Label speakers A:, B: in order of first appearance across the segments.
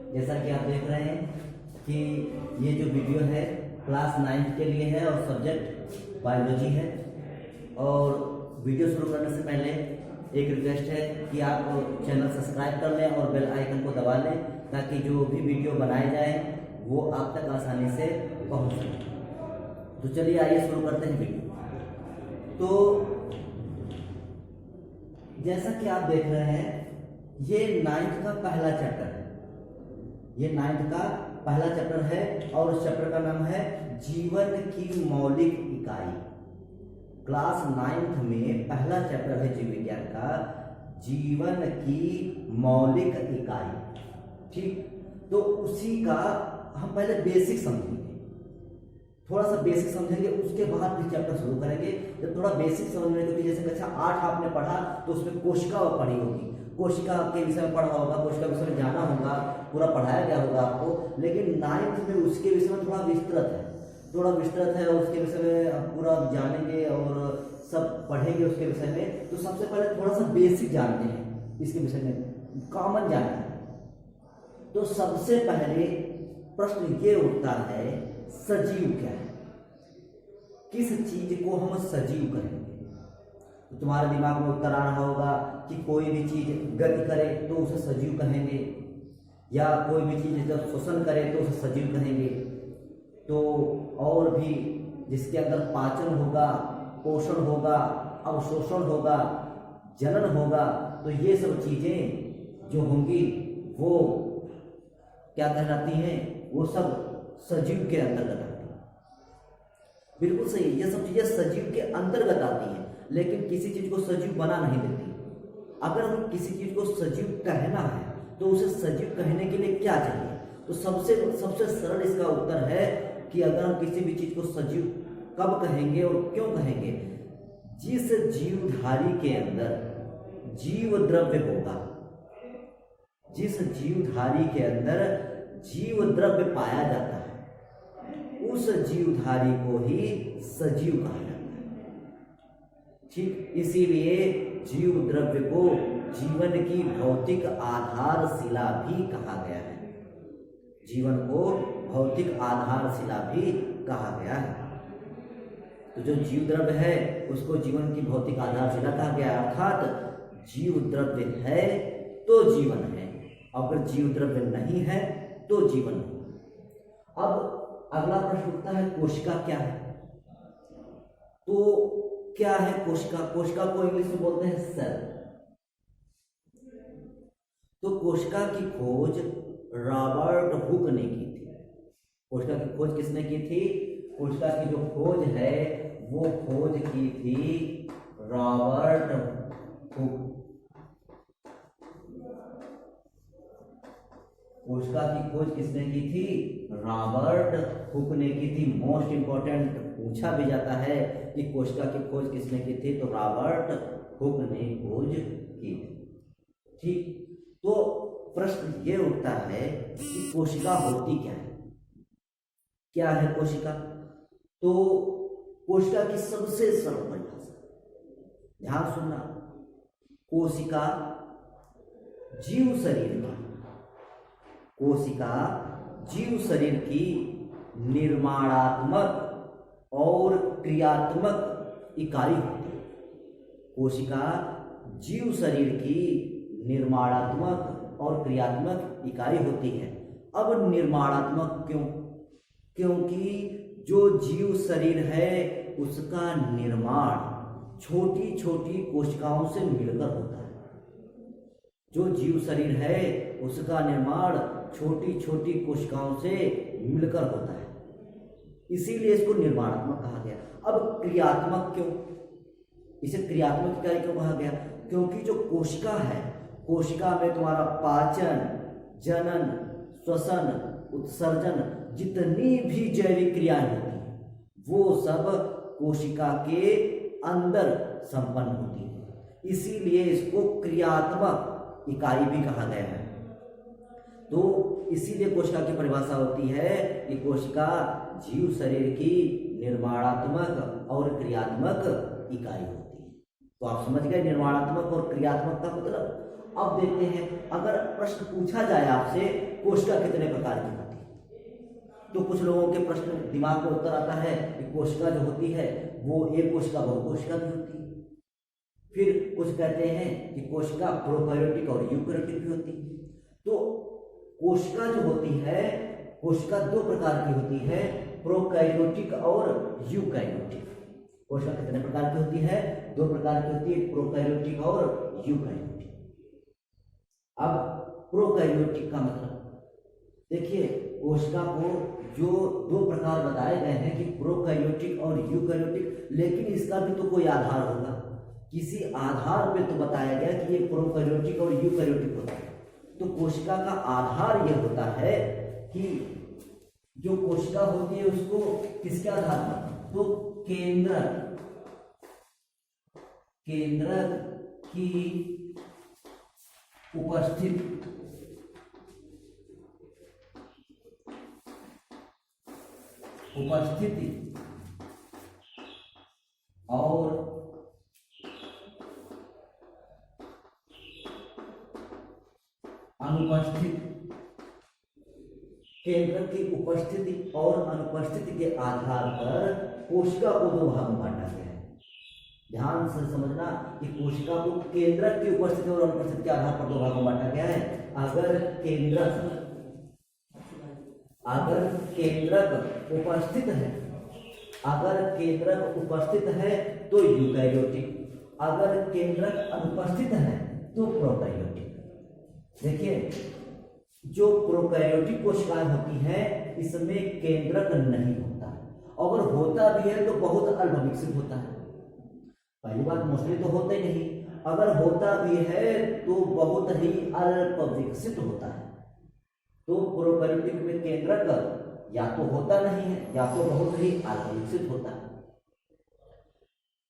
A: जैसा कि आप देख रहे हैं कि ये जो वीडियो है क्लास 9 के लिए है और सब्जेक्ट बायोलॉजी है। और वीडियो शुरू करने से पहले एक रिक्वेस्ट है कि आप चैनल सब्सक्राइब कर लें और बेल आइकन को दबा लें ताकि जो भी वीडियो बनाए जाए वो आप तक आसानी से पहुंच सके। तो चलिए आइए शुरू करते हैं वीडियो। तो जैसा कि आप देख रहे हैं ये 9th का पहला चैप्टर है। ये 9th का पहला चैप्टर है और उस चैप्टर का नाम है जीवन की मौलिक इकाई। क्लास 9th में पहला चैप्टर है जीव विज्ञान का, जीवन की मौलिक इकाई। ठीक, तो उसी का हम पहले बेसिक समझेंगे, थोड़ा सा बेसिक समझेंगे, उसके बाद फिर चैप्टर शुरू करेंगे। जब थोड़ा बेसिक समझ में, क्योंकि जैसे कक्षा 8 आपने पढ़ा तो उसमें कोशिका पढ़ी होगी, कोशिका के विषय में पढ़ा होगा, कोशिका विषय में जाना होगा, पूरा पढ़ाया गया होगा आपको। लेकिन 9th में उसके विषय में थोड़ा विस्तृत है और उसके विषय में पूरा जानेंगे और सब पढ़ेंगे उसके विषय में। तो सबसे पहले थोड़ा सा बेसिक जानते हैं इसके विषय में, कॉमन जानते हैं। तो सबसे पहले प्रश्न ये उठता है, सजीव क्या है? किस चीज को हम सजीव कहेंगे? तो तुम्हारे दिमाग में उत्तर आ रहा होगा कि कोई भी चीज गति करे तो उसे सजीव कहेंगे, या कोई भी चीज जब श्वसन करे तो उसे सजीव कहेंगे। तो और भी जिसके अंदर पाचन होगा, पोषण होगा, अवशोषण होगा, जनन होगा, तो ये सब चीजें जो होंगी वो क्या कहलाती हैं? वो सब सजीव के अंतर्गत आती है। बिल्कुल सही, ये सब चीजें सजीव के अंतर्गत आती हैं, लेकिन किसी चीज को सजीव बना नहीं देती। अगर हम किसी चीज को सजीव कहना है तो उसे सजीव कहने के लिए क्या चाहिए? तो सबसे सरल इसका उत्तर है कि अगर हम किसी भी चीज को सजीव कब कहेंगे और क्यों कहेंगे? जिस जीवधारी के अंदर जीव द्रव्य होगा, जिस जीवधारी के अंदर जीव द्रव्य पाया जाता है, उस जीवधारी को ही सजीव कहा जाता है। ठीक, इसीलिए जीव द्रव्य को जीवन की भौतिक आधारशिला भी कहा गया है। जीवन को भौतिक आधारशिला भी कहा गया है। तो जो जीव द्रव्य है उसको जीवन की भौतिक आधारशिला कहा गया, अर्थात जीव द्रव्य है तो जीवन है, अगर जीव द्रव्य नहीं है तो जीवन नहीं। अब अगला प्रश्न उठता है, कोशिका क्या है? तो क्या है कोशिका? कोशिका को इंग्लिश में बोलते हैं सेल। तो कोशिका की खोज रॉबर्ट हुक ने की थी। कोशिका की खोज किसने की थी? कोशिका की जो खोज है वो खोज की थी रॉबर्ट हुक। कोशिका की खोज किसने की थी? रॉबर्ट हुक ने की थी। मोस्ट इंपॉर्टेंट पूछा भी जाता है कि कोशिका की खोज किसने की थी, तो रॉबर्ट हुक ने खोज की थी। ठीक, तो प्रश्न ये उठता है कि कोशिका होती क्या है? क्या है कोशिका? तो कोशिका की सबसे सरल परिभाषा, ध्यान सुनना, कोशिका जीव शरीर की, कोशिका जीव शरीर की निर्माणात्मक और क्रियात्मक इकाई होती है। कोशिका जीव शरीर की निर्माणात्मक और क्रियात्मक इकाई होती है। अब निर्माणात्मक क्यों? क्योंकि जो जीव शरीर है उसका निर्माण छोटी छोटी कोशिकाओं से मिलकर होता है। जो जीव शरीर है उसका निर्माण छोटी छोटी कोशिकाओं से मिलकर होता है, इसीलिए इसको निर्माणात्मक कहा गया। अब क्रियात्मक क्यों? इसे क्रियात्मक इकाई क्यों कहा गया? क्योंकि जो कोशिका है, कोशिका में तुम्हारा पाचन, जनन, श्वसन, उत्सर्जन, जितनी भी जैविक क्रियाएं होती हैं वो सब कोशिका के अंदर संपन्न होती है, इसीलिए इसको क्रियात्मक इकाई भी कहा गया है। तो इसीलिए कोशिका की परिभाषा होती है कि कोशिका जीव शरीर की निर्माणात्मक और क्रियात्मक इकाई होती है। तो आप समझ गए निर्माणात्मक और क्रियात्मक का मतलब। अब देखते हैं, अगर प्रश्न पूछा जाए आपसे कोशिका कितने प्रकार की होती है? तो कुछ लोगों के प्रश्न दिमाग में उत्तर आता है कि कोशिका जो होती है वो एक कोशिका बहुकोशिका भी होती है। फिर कुछ कहते हैं कि कोशिका प्रोकैरियोटिक और यूकैरियोटिक भी होती है। तो कोशिका जो होती है, कोशिका दो प्रकार की होती है, प्रोकैरियोटिक और यूकैरियोटिक। कोशिका कितने प्रकार की होती है? दो प्रकार की होती है, प्रोकैरियोटिक और यूकैरियोटिक। अब प्रोकैरियोटिक का मतलब देखिए, कोशिका को जो दो प्रकार बताए गए हैं कि प्रोकैरियोटिक और यूकैरियोटिक, लेकिन इसका भी तो कोई आधार होगा, किसी आधार पे तो बताया गया कि ये प्रोकैरियोटिक और यूकैरियोटिक होता है। तो कोशिका का आधार ये होता है कि जो कोशिका होती है उसको किसके आधार पर? तो केंद्रक की उपस्थिति और अनुपस्थिति, केंद्र की उपस्थिति और अनुपस्थिति के आधार पर कोशिका को दो भाग में बांटा गया है। ध्यान से समझना कि कोशिका को केंद्रक की उपस्थिति और अनुपस्थिति के आधार पर दो भागों में बांटा गया है। अगर केंद्रक उपस्थित है, अगर केंद्रक उपस्थित है तो यूकैरियोटिक, अगर केंद्रक अनुपस्थित है तो प्रोकैरियोटिक। देखिए, जो प्रोकैरियोटिक कोशिकाएं होती हैं इसमें केंद्रक नहीं होता, अगर होता भी है तो बहुत अल्प विकसित होता है। पहली बात, मोस्टली तो होता ही नहीं, अगर होता भी है तो बहुत ही अल्प विकसित होता है। तो प्रोकैरियोटिक में केंद्रक या तो होता नहीं है या तो बहुत ही अल्प विकसित होता है।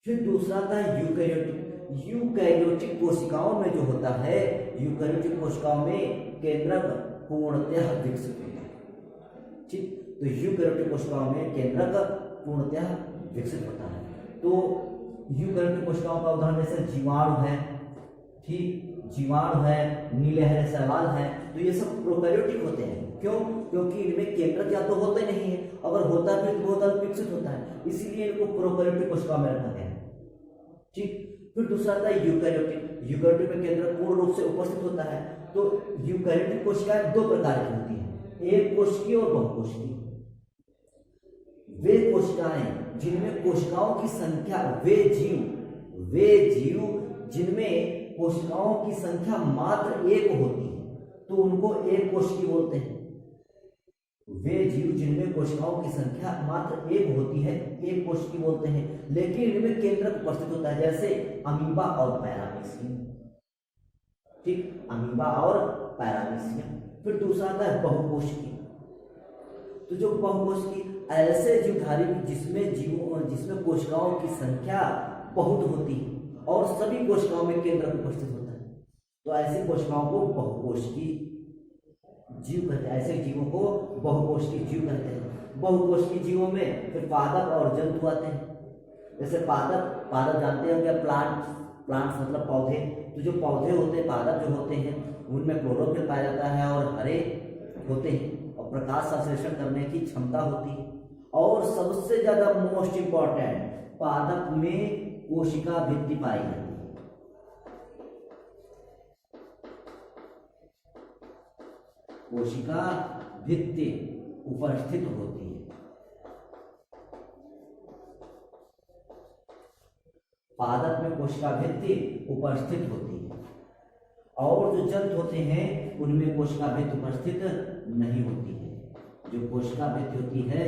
A: फिर दूसरा था यूकैरियोटिक। यूकैरियोटिक कोशिकाओं में जो होता है, यूकैरियोटिक कोशिकाओं में केंद्रक पूर्णतः विकसित होता है। ठीक, तो यूकैरियोटिक कोशिकाओं में केंद्रक पूर्णतः विकसित होता है। तो यूकैरियोटिक कोशिकाओं का उदाहरण जैसे जीवाणु है, ठीक, जीवाणु है, नीलहरे शैवाल है, तो ये सब प्रोकैरियोटिक होते हैं। क्यों? क्योंकि इनमें केंद्रक या तो होता ही नहीं है, अगर होता भी तो बहुत अल्प विकसित होता है, इसीलिए इनको प्रोकैरियोटिक कोशिका में रखा गया है। ठीक, फिर दूसरा आता है यूकैरियोटिक। यूकैरियोटिक में केंद्रक पूर्ण रूप से उपस्थित होता है। तो यूकैरियोटिक कोशिकाएं दो प्रकार की होती हैं, एक कोशिकीय और बहुकोशिकीय। वे कोशिकाएं जिनमें कोशिकाओं की संख्या, वे जीव जिनमें कोशिकाओं की संख्या मात्र एक होती है तो उनको एक कोशिकीय बोलते हैं। वे जीव जिनमें कोशिकाओं की संख्या मात्र एक होती है एक कोशिकीय बोलते हैं, लेकिन इनमें केंद्रक उपस्थित होता है, जैसे अमीबा और पैरामीशियम। ठीक, अमीबा और पैरामीशियम। फिर दूसरा आता है बहुकोशिकीय। तो जो बहुकोशिकीय ऐसे जीवधारी जिसमें कोशिकाओं की संख्या बहुत होती है और सभी कोशिकाओं में केंद्रक उपस्थित होता है, तो ऐसी कोशिकाओं को बहुकोशिकीय जीव कहते हैं। ऐसे जीवों को बहुकोशिकीय जीव कहते हैं। बहुकोशिकीय जीवों में फिर पादप और जंतु आते हैं। जैसे पादप जानते हो क्या? प्लांट्स मतलब पौधे। तो जो पौधे होते हैं, पादप जो होते हैं, उनमें क्लोरोफिल पाया जाता है और हरे होते हैं और प्रकाश संश्लेषण करने की क्षमता होती है। और सबसे ज्यादा मोस्ट इंपॉर्टेंट, पादप में कोशिका भित्ति पाई जाती है। कोशिका भित्ति उपस्थित होती है। पादप में कोशिका भित्ति उपस्थित होती है और जो जंतु होते हैं उनमें कोशिका भित्ति उपस्थित नहीं होती है। जो कोशिका भित्ति होती है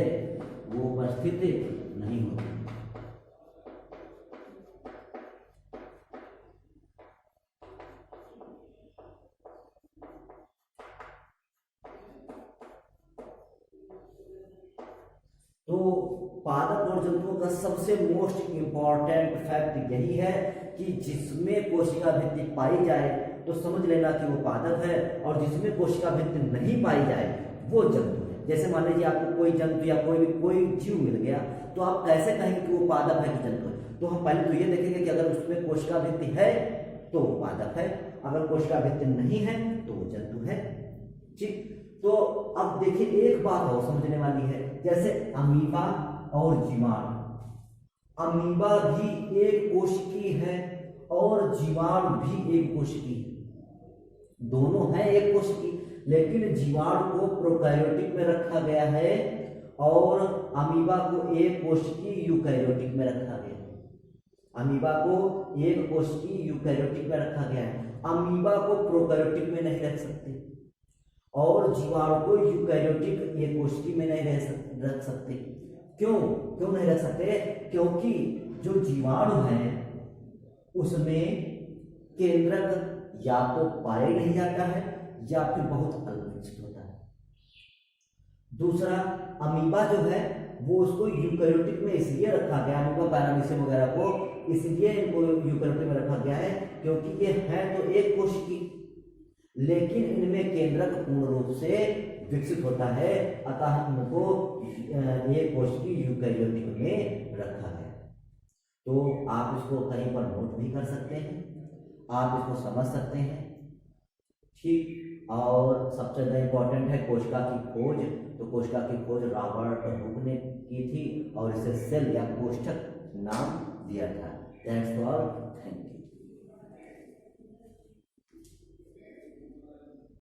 A: वो उपस्थित नहीं होती है। तो पादप और जंतुओं का सबसे मोस्ट इंपॉर्टेंट फैक्ट यही है कि जिसमें कोशिका भित्ति पाई जाए तो समझ लेना कि वो पादप है, और जिसमें कोशिका भित्ति नहीं पाई जाए वो जंतु है। जैसे मान लीजिए आपको कोई जंतु या कोई जीव मिल गया, तो आप कैसे कहेंगे कि वो पादप है कि जंतु है? तो हम पहले तो ये देखेंगे कि अगर उसमें कोशिका भित्ति है तो वो पादप है, अगर कोशिका भित्ति नहीं है तो वो जंतु है। ठीक, तो अब देखिए एक बात और समझने वाली है, जैसे अमीबा और जीवाणु। अमीबा भी एक कोशिकी है और जीवाणु भी एक कोशिकी है, दोनों है एक कोशिकी, लेकिन जीवाणु को प्रोकैरियोटिक में रखा गया है और अमीबा को एक कोशिकी यूकैरियोटिक में रखा गया है। अमीबा को एक कोशिकी यूकैरियोटिक में रखा गया है। अमीबा को प्रोकैरियोटिक में नहीं रख सकते और जीवाणु को यूकैरियोटिक एक कोशिकी में नहीं रख सकते। क्यों नहीं रख सकते? क्योंकि जो जीवाणु है उसमें केंद्रक या तो पाया नहीं जाता है या फिर बहुत अल्पविकसित होता है। दूसरा, अमीबा जो है वो उसको यूकैरियोटिक में इसलिए रखा गया, अमीबा पैरामीशियम वगैरह को इसलिए इनको यूकैरियोटिक में रखा गया है क्योंकि ये है तो एक कोशिकी, लेकिन इनमें केंद्रक पूर्ण रूप से विकसित होता है, अतः इनको एक कोशिकी यूकैरियोटिक में रखा गया। तो आप इसको कहीं पर नोट भी कर सकते हैं, आप इसको समझ सकते हैं, ठीक। और सबसे ज़्यादा इम्पोर्टेंट है कोशिका की खोज। तो कोशिका की खोज रॉबर्ट हुक ने की थी और इसे सेल या कोष्ठक नाम दिया था। That's all, thank you.